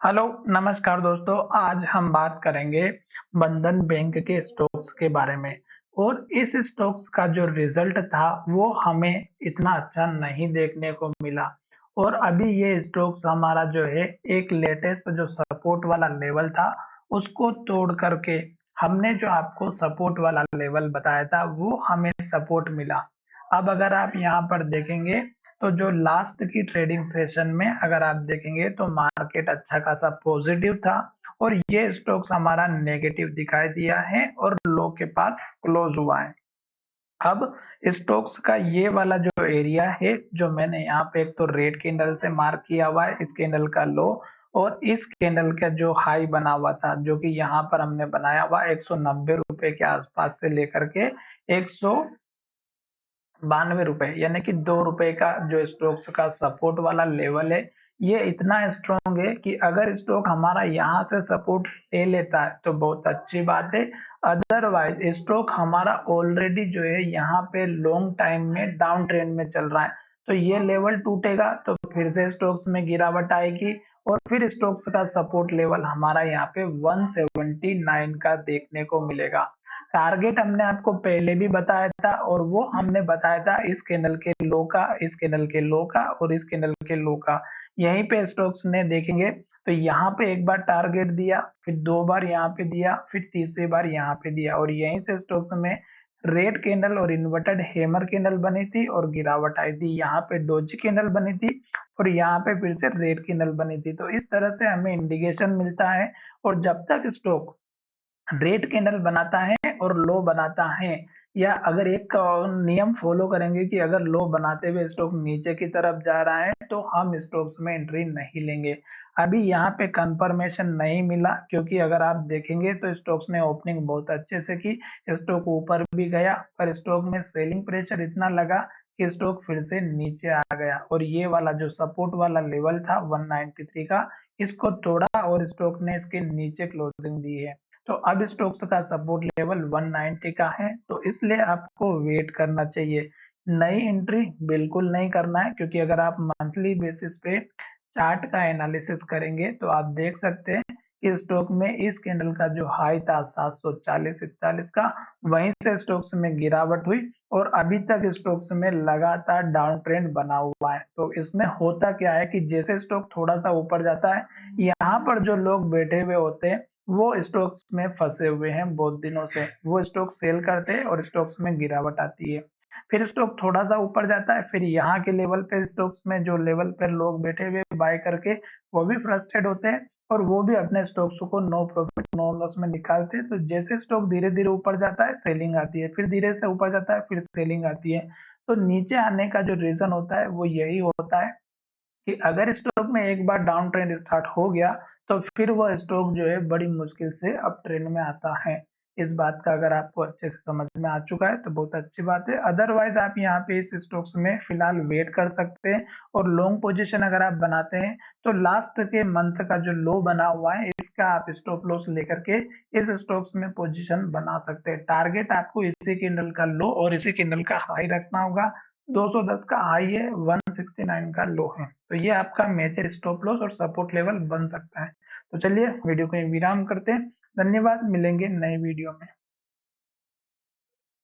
Hello, नमस्कार दोस्तों। आज हम बात करेंगे बंधन बैंक के स्टॉक्स के बारे में। और इस स्टॉक्स का जो रिजल्ट था वो हमें इतना अच्छा नहीं देखने को मिला। और अभी ये स्टॉक्स हमारा जो है एक लेटेस्ट जो सपोर्ट वाला लेवल था उसको तोड़ करके हमने जो आपको सपोर्ट वाला लेवल बताया था वो हमें सपोर्ट मिला। अब अगर आप यहाँ पर देखेंगे तो जो लास्ट की ट्रेडिंग सेशन में अगर आप देखेंगे तो मार्केट अच्छा खासा पॉजिटिव था और ये स्टॉक्स हमारा नेगेटिव दिखाई दिया है और लो के पास क्लोज हुआ है। अब स्टॉक्स का ये वाला जो एरिया है जो मैंने यहाँ पे एक तो रेड कैंडल से मार्क किया हुआ है, इस कैंडल का लो और इस कैंडल का जो हाई बना हुआ था जो कि यहाँ पर हमने बनाया हुआ 190 रुपए के आसपास से लेकर के 192 रुपए यानी कि 2 रुपए का जो स्टॉक्स का सपोर्ट वाला लेवल है ये इतना स्ट्रॉन्ग है कि अगर स्टॉक हमारा यहाँ से सपोर्ट ले लेता है तो बहुत अच्छी बात है। अदरवाइज स्टॉक हमारा ऑलरेडी जो है यहाँ पे लॉन्ग टाइम में डाउन ट्रेंड में चल रहा है, तो ये लेवल टूटेगा तो फिर से स्टॉक्स में गिरावट आएगी और फिर स्टॉक्स का सपोर्ट लेवल हमारा यहाँ पे 179 का देखने को मिलेगा। टारगेट हमने आपको पहले भी बताया था और वो हमने बताया था इस कैंडल के लो का, इस कैंडल के लो का और इस कैंडल के लो का। यहीं पे स्टॉक्स ने देखेंगे तो यहाँ पे एक बार टारगेट दिया, फिर दो बार यहाँ पे दिया, फिर तीसरी बार यहाँ पे दिया और यहीं से स्टॉक्स में रेड कैंडल और इन्वर्टेड हैमर कैंडल बनी थी और गिरावट आई थी। यहाँ पे डोजी कैंडल बनी थी और यहाँ पे फिर से रेड कैंडल बनी थी। तो इस तरह से हमें इंडिकेशन मिलता है और जब तक स्टॉक रेड कैंडल बनाता है और लो बनाता है या अगर एक नियम फॉलो करेंगे कि अगर लो बनाते हुए स्टॉक नीचे की तरफ जा रहा है तो हम स्टॉक्स में एंट्री नहीं लेंगे। अभी यहाँ पे कंफर्मेशन नहीं मिला क्योंकि अगर आप देखेंगे तो स्टॉक्स ने ओपनिंग बहुत अच्छे से की, स्टॉक ऊपर भी गया पर स्टॉक में सेलिंग प्रेशर इतना लगा कि स्टॉक फिर से नीचे आ गया और ये वाला जो सपोर्ट वाला लेवल था 193 का इसको तोड़ा और स्टॉक ने इसके नीचे क्लोजिंग दी है। तो अब स्टॉक्स का सपोर्ट लेवल 190 का है तो इसलिए आपको वेट करना चाहिए। नई एंट्री बिल्कुल नहीं करना है क्योंकि अगर आप मंथली बेसिस पे चार्ट का एनालिसिस करेंगे तो आप देख सकते हैं कि स्टॉक में इस कैंडल का जो हाई था 740-41 का वहीं से स्टॉक्स में गिरावट हुई और अभी तक स्टॉक्स में लगातार डाउन ट्रेंड बना हुआ है। तो इसमें होता क्या है कि जैसे स्टॉक थोड़ा सा ऊपर जाता है यहाँ पर जो लोग बैठे हुए होते हैं वो स्टॉक्स में फंसे हुए हैं बहुत दिनों से, वो स्टॉक सेल करते हैं और स्टॉक्स में गिरावट आती है। फिर स्टॉक थोड़ा सा ऊपर जाता है, फिर यहाँ के लेवल पे स्टॉक्स में जो लेवल पर लोग बैठे हुए बाय करके वो भी फ्रस्ट्रेट होते हैं और वो भी अपने स्टॉक्स को नो प्रॉफिट नो लॉस में निकालते हैं। तो जैसे स्टॉक धीरे धीरे ऊपर जाता है सेलिंग आती है, फिर धीरे से ऊपर जाता है फिर सेलिंग आती है। तो नीचे आने का जो रीजन होता है वो यही होता है कि अगर स्टॉक में एक बार डाउन ट्रेंड स्टार्ट हो गया तो फिर वह स्टॉक जो है बड़ी मुश्किल से अप ट्रेंड में आता है। इस बात का अगर आपको अच्छे से समझ में आ चुका है तो बहुत अच्छी बात है। अदरवाइज आप यहाँ पे इस स्टॉक्स में फिलहाल वेट कर सकते हैं और लॉन्ग पोजीशन अगर आप बनाते हैं तो लास्ट के मंथ का जो लो बना हुआ है इसका आप स्टॉप लॉस लेकर के इस स्टॉक्स में पोजीशन बना सकते हैं। टारगेट आपको इसी कैंडल का लो और इसी कैंडल का हाई रखना होगा। 210 का हाई है, 169 का लो है, तो ये आपका मेजर स्टॉप लॉस और सपोर्ट लेवल बन सकता है। तो चलिए वीडियो को यहीं विराम करते हैं। धन्यवाद, मिलेंगे नए वीडियो में।